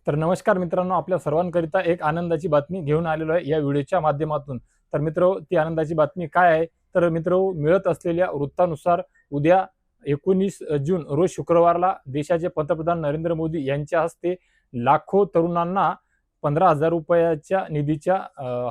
तर नमस्कार मित्रांनो, आपल्या सर्वांकरिता एक आनंदाची बातमी घेऊन आलेलो आहे या व्हिडिओच्या माध्यमातून। तर मित्रो, ती आनंदाची बातमी काय आहे? तर मित्रो, मिळत असलेल्या वृत्तानुसार उद्या 19 जून रोज शुक्रवारला देशाचे पंतप्रधान नरेंद्र मोदी यांच्या हस्ते लाखो तरुणांना 15,000 रुपयाच्या निधीच्या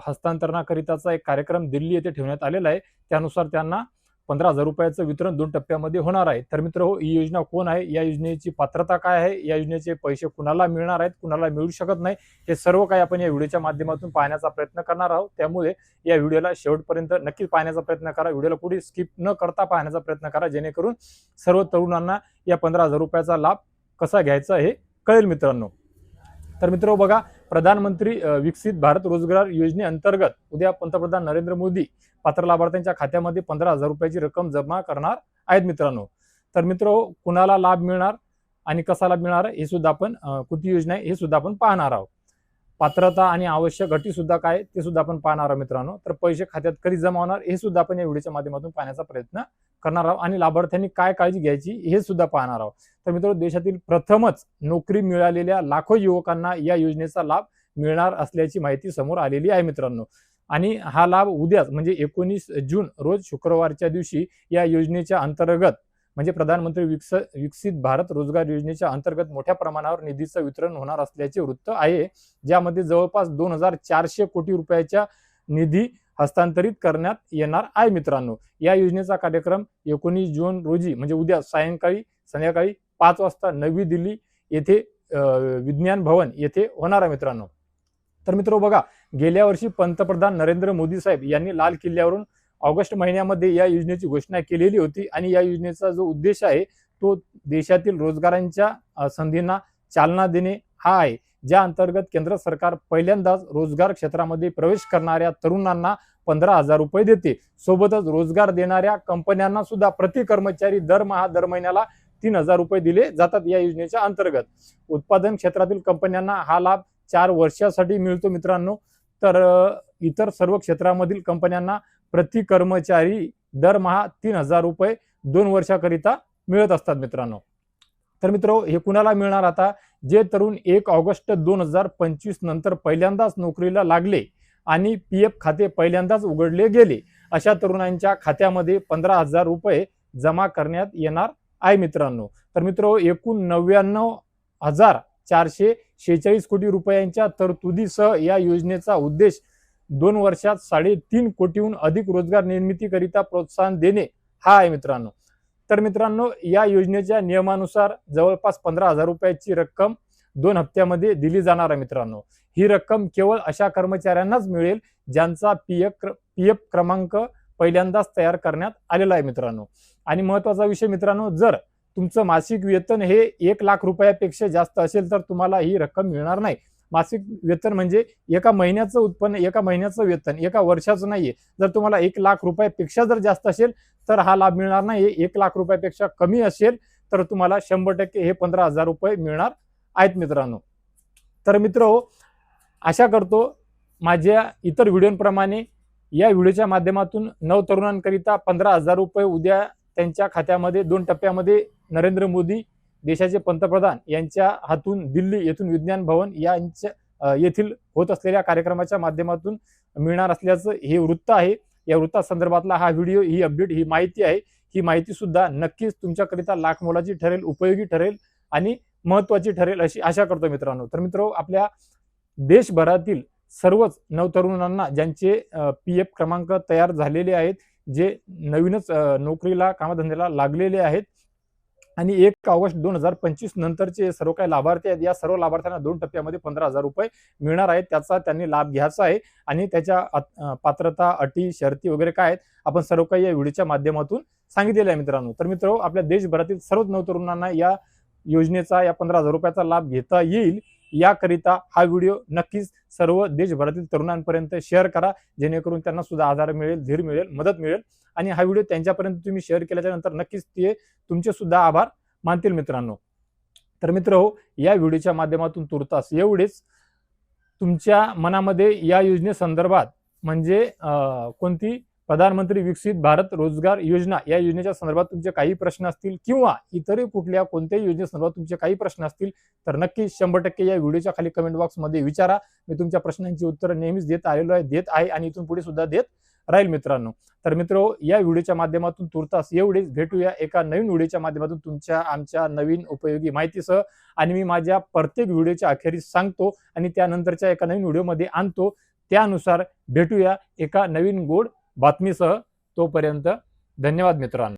हस्तांतरणाकरिताचा एक कार्यक्रम दिल्ली येथे ठेवण्यात आलेला आहे। त्यानुसार त्यांना 15,000 रुपयाचं वितरण 2 टप्प्यामध्ये होणार आहे। तर मित्र हो, ही योजना कोण आहे, या योजनेची पात्रता काय आहे, या योजनेचे पैसे कुणाला मिळणार आहेत, कुणाला मिळू शकत नाही, हे सर्व काही आपण या व्हिडिओच्या माध्यमातून पाहण्याचा प्रयत्न करणार आहोत। त्यामुळे या व्हिडिओला शेवटपर्यंत नक्की पाहण्याचा प्रयत्न करा, व्हिडिओला कुठे स्किप न करता पाहण्याचा प्रयत्न करा, जेणेकरून सर्व तरुणांना या 15,000 रुपयाचा लाभ कसा घ्यायचा हे कळेल मित्रांनो। तर मित्रो बघा, प्रधानमंत्री विकसित भारत रोजगार योजनेअंतर्गत उद्या पंतप्रधान नरेंद्र मोदी पात्र लाभार्थ्यांच्या खात्यामध्ये 15,000 रुपयाची रक्कम जमा करणार आहेत मित्रांनो। तर मित्रो, कुणाला लाभ मिळणार आणि कसा लाभ मिळणार हे सुद्धा आपण कोणती योजना आहे हे सुद्धा आपण पाहणार आहोत। पात्रता आणि आवश्यक अटी सुद्धा काय ते सुद्धा आपण पाहणार आहोत मित्रांनो। तर पैसे खात्यात कधी जमा होणार हे सुद्धा आपण या व्हिडिओच्या माध्यमातून पाहण्याचा प्रयत्न करणार आहोत आणि लाभार्थ्यांनी काय काळजी घ्यायची हे सुद्धा पाहणार आहोत। तर मित्रांनो, देशातील प्रथमच नोकरी मिळालेल्या लाखो युवकांना या योजनेचा लाभ मिळणार असल्याची माहिती समोर आलेली आहे मित्रांनो। आणि हा लाभ उद्याच म्हणजे 19 जून रोज शुक्रवारच्या दिवशी या योजनेच्या अंतर्गत म्हणजे प्रधानमंत्री विकसित भारत रोजगार योजनेच्या अंतर्गत मोठ्या प्रमाणावर निधीचं वितरण होणार असल्याचे वृत्त आहे, ज्यामध्ये जवळपास 2,400 कोटी रुपयाच्या निधी हस्तांतरित करण्यात येणार आहे मित्रांनो। या योजनेचा कार्यक्रम 19 जून रोजी म्हणजे उद्या संध्याकाळी 5 वाजता नवी दिल्ली येथे विज्ञान भवन येथे होणार आहे मित्रांनो। तर मित्रो बघा, गेल्या वर्षी पंतप्रधान नरेंद्र मोदी साहेब यांनी लाल किल्ल्यावरून ऑगस्ट महिन्यामध्ये या योजनेची घोषणा केलेली होती आणि या योजनेचा जो उद्देश आहे तो देशातील रोजगारांच्या संधींना चालना देणे हा आहे, ज्या अंतर्गत केंद्र सरकार पहिल्यांदाच रोजगार क्षेत्रामध्ये प्रवेश करणाऱ्या तरुणांना 15,000 रुपये देते। सोबतच रोजगार देणाऱ्या कंपन्यांना सुद्धा प्रति कर्मचारी दर महिन्याला 3,000 रुपये दिले जातात या योजनेच्या अंतर्गत। उत्पादन क्षेत्रातील कंपन्यांना हा लाभ 4 वर्षासाठी मिळतो मित्रांनो। तर इतर सर्व क्षेत्रामधील कंपन्यांना प्रति कर्मचारी दरमहा 3,000 रुपये 2 वर्षाकरिता मिळत असतात मित्रांनो। तर मित्रो, हे कुणाला मिळणार? आता जे तरुण 1 ऑगस्ट 2025 नंतर पहिल्यांदाच नोकरीला लागले आणि PF खाते पहिल्यांदाच उघडले गेले, अशा तरुणांच्या खात्यामध्ये 15,000 रुपये जमा करण्यात येणार आहे मित्रांनो। तर मित्रो, एकूण 99,446 कोटी रुपयांच्या तरतुदीसह या योजनेचा उद्देश 2 वर्षात 3.5 कोटीहून अधिक रोजगार निर्मितीकरिता प्रोत्साहन देणे हा आहे मित्रांनो। तर मित्रांनो, या योजनेच्या नियमानुसार जवळपास 15,000 रुपयाची रक्कम 2 हप्त्यामध्ये दिली जाणार आहे मित्रांनो। ही रक्कम केवळ अशा कर्मचाऱ्यांनाच मिळेल ज्यांचा PF क्रमांक पहिल्यांदाच तयार करण्यात आलेला आहे मित्रांनो। आणि महत्त्वाचा विषय मित्रांनो, जर तुमचं मासिक वेतन हे 1 लाख रुपयापेक्षा जास्त असेल तर तुम्हाला ही रक्कम मिळणार नाही। मासिक वेतन म्हणजे एका महिन्याचं उत्पन्न, एका महिन्याचं वेतन, एका वर्षाचं नाहीये। जर तुम्हाला 1 लाख रुपयापेक्षा जर जास्त असेल तर हा लाभ मिळणार नाही। 1 लाख रुपयापेक्षा कमी असेल तर तुम्हाला 100% हे 15,000 रुपये मिळणार आहेत मित्रांनो। तर मित्रो, आशा करतो माझ्या इतर व्हिडिओंप्रमाणे या व्हिडिओच्या माध्यमातून नवतरुणांकरिता 15,000 रुपये उद्या त्यांच्या खात्यामध्ये 2 टप्प्यामध्ये नरेंद्र मोदी देशाचे पंतप्रधान यांच्या हातून दिल्ली येथून विज्ञान भवन येथील होत असलेल्या कार्यक्रमाच्या माध्यमातून मिळणार असल्याचं हे वृत्त आहे। या वृत्तासंदर्भातला हा व्हिडिओ, ही अपडेट, ही माहिती आहे। ही माहिती सुद्धा नक्कीच तुमच्याकरिता लाख मोलाची ठरेल, उपयोगी ठरेल आणि महत्त्वाची ठरेल अशी आशा करतो मित्रांनो। तर मित्रो, आपल्या देशभरातील सर्वच नवतरुणांना ज्यांचे PF क्रमांक तयार झालेले आहेत, जे नवीनच नोकरीला कामधंद्याला लागलेले आहेत आणि 1 ऑगस्ट 2025 नंतरचे सर्व काही लाभार्थी आहेत, या सर्व लाभार्थ्यांना 2 टप्प्यामध्ये 15,000 रुपये मिळणार आहेत। त्याचा त्यांनी लाभ घ्यायचा आहे आणि त्याच्या पात्रता, अटी, शर्ती वगैरे काय आहेत आपण सर्व काही या व्हिडिओच्या माध्यमातून सांगितलेलं आहे मित्रांनो। तर मित्रो, आपल्या देशभरातील सर्वच नवतरुणांना या योजनेचा, या 15,000 रुपयाचा लाभ घेता येईल याकरिता हा व्हिडिओ नक्कीच सर्व देशभरातील तरुणांपर्यंत शेअर करा, जेणेकरून त्यांना सुद्धा आधार मिळेल, धीर मिळेल, मदत मिळेल आणि हा व्हिडिओ त्यांच्यापर्यंत तुम्ही शेअर केल्याच्या नंतर नक्कीच ते तुमचे सुद्धा आभार मानतील मित्रांनो। तर मित्र, या व्हिडिओच्या माध्यमातून तुर्तास एवढेच। तुमच्या मनामध्ये या योजनेसंदर्भात म्हणजे कोणती प्रधानमंत्री विकसित भारत रोजगार योजना या योजनेच्या संदर्भात तुमचे काही प्रश्न असतील किंवा इतरही कुठल्या कोणत्याही योजनेसंदर्भात तुमचे काही प्रश्न असतील तर नक्की 100% या व्हिडिओच्या खाली कमेंट बॉक्समध्ये विचारा. मी तुमच्या प्रश्नांची उत्तरं नेहमीच देत आहे आणि इथून पुढे सुद्धा देत राहील मित्रांनो. तर मित्रो, या व्हिडिओच्या माध्यमातून तुर्तास एवढेच. भेटूया एका नवीन व्हिडिओच्या माध्यमातून तुमच्या आमच्या नवीन उपयोगी माहितीसह. आणि मी माझ्या प्रत्येक व्हिडिओच्या अखेरीस सांगतो आणि त्यानंतरच्या एका नवीन व्हिडिओमध्ये आणतो. त्यानुसार भेटूया एका नवीन गोड बातमीसह. तोपर्यंत धन्यवाद मित्रांनो.